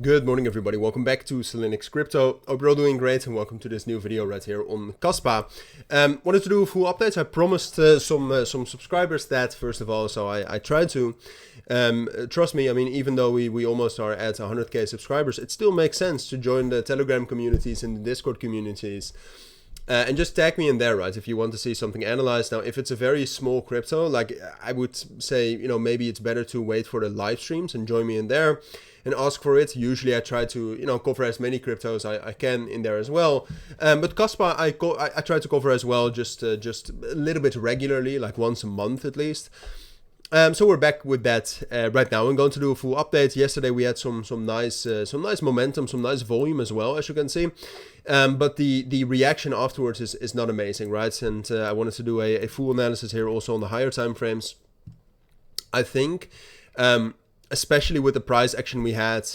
Good morning, everybody. Welcome back to cilinixfxcapital. Hope you're all doing great, and welcome to this new video right here on Kaspa. Wanted to do a full update. I promised some subscribers that, first of all, so I tried to. Trust me, I mean, even though we almost are at 100k subscribers, it still makes sense to join the Telegram communities and the Discord communities. And just tag me in there, right, if you want to see something analyzed. Now, if it's a very small crypto, like I would say, maybe it's better to wait for the live streams and join me in there and ask for it. Usually I try to, cover as many cryptos I can in there as well. But Kaspa, I try to cover as well, just a little bit regularly, like once a month at least. So we're back with that right now. I'm going to do a full update. Yesterday we had some nice momentum, some nice volume as well, as you can see. But the reaction afterwards is not amazing, right? And I wanted to do a full analysis here also on the higher time frames. I think, especially with the price action we had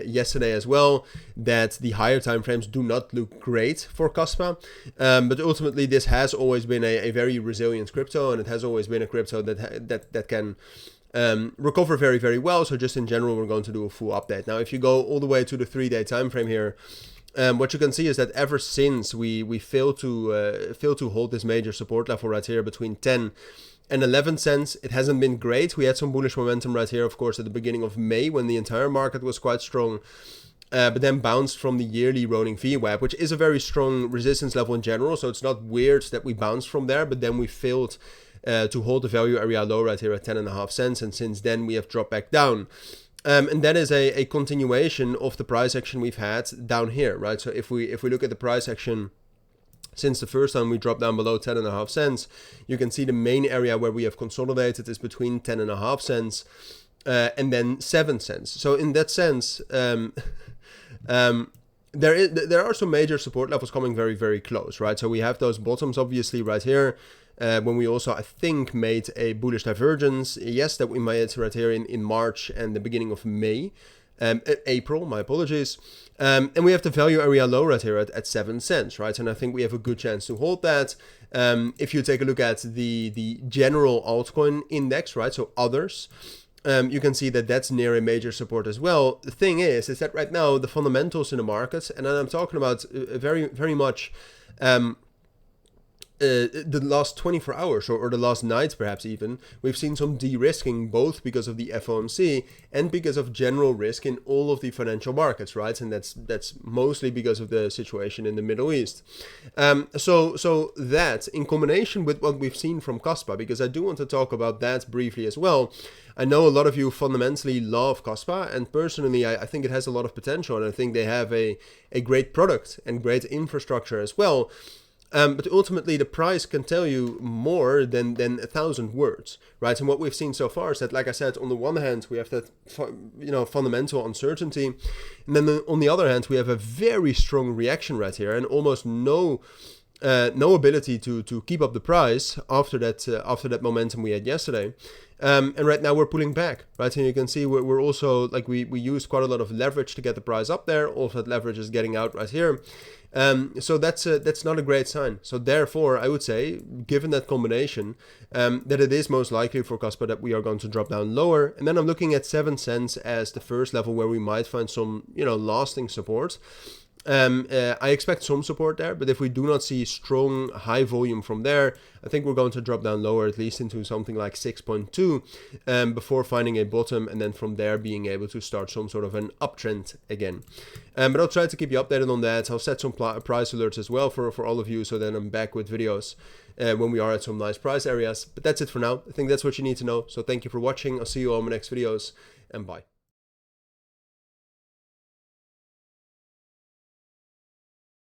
yesterday as well, that the higher time frames do not look great for Kaspa. But ultimately, this has always been a very resilient crypto, and it has always been a crypto that can recover very, very well. So just in general, we're going to do a full update. Now, if you go all the way to the 3-day time frame here, what you can see is that ever since we failed to hold this major support level right here between 10 and 11 cents, it hasn't been great. We had some bullish momentum right here, of course, at the beginning of May when the entire market was quite strong, but then bounced from the yearly rolling VWAP, which is a very strong resistance level in general. So it's not weird that we bounced from there, but then we failed to hold the value area low right here at 10.5 cents, and since then we have dropped back down. And that is a continuation of the price action we've had down here, right? So if we look at the price action since the first time we dropped down below 10.5 cents, you can see the main area where we have consolidated is between 10.5 cents and then 7 cents. So in that sense, there are some major support levels coming very, very close, right? So we have those bottoms obviously right here. When we also, I think, made a bullish divergence, yes, that we made right here in March and the beginning of May, April, my apologies. And we have the value area low right here at 7 cents, right? And I think we have a good chance to hold that. If you take a look at the general altcoin index, right, so others, you can see that that's near a major support as well. The thing is that right now the fundamentals in the market, and I'm talking about very, very much the last 24 hours or the last night perhaps even, we've seen some de-risking both because of the FOMC and because of general risk in all of the financial markets, right? And that's mostly because of the situation in the Middle East. So that in combination with what we've seen from Kaspa, because I do want to talk about that briefly as well. I know a lot of you fundamentally love Kaspa, and personally I think it has a lot of potential, and I think they have a great product and great infrastructure as well. But ultimately, the price can tell you more than 1,000 words, right? And what we've seen so far is that, like I said, on the one hand, we have that fundamental uncertainty, and then on the other hand, we have a very strong reaction right here, and almost no ability to keep up the price after that momentum we had yesterday. And right now we're pulling back, right? And you can see we're also, like, we used quite a lot of leverage to get the price up there. All of that leverage is getting out right here. So that's not a great sign. So therefore, I would say, given that combination, that it is most likely for Kaspa that we are going to drop down lower. And then I'm looking at 7 cents as the first level where we might find some, lasting support. I expect some support there, but if we do not see strong high volume from there, I think we're going to drop down lower, at least into something like 6.2 before finding a bottom, and then from there being able to start some sort of an uptrend again. But I'll try to keep you updated on that. I'll set some price alerts as well for all of you, so then I'm back with videos when we are at some nice price areas. But that's it for now. I think that's what you need to know. So thank you for watching. I'll see you all in my next videos, and bye.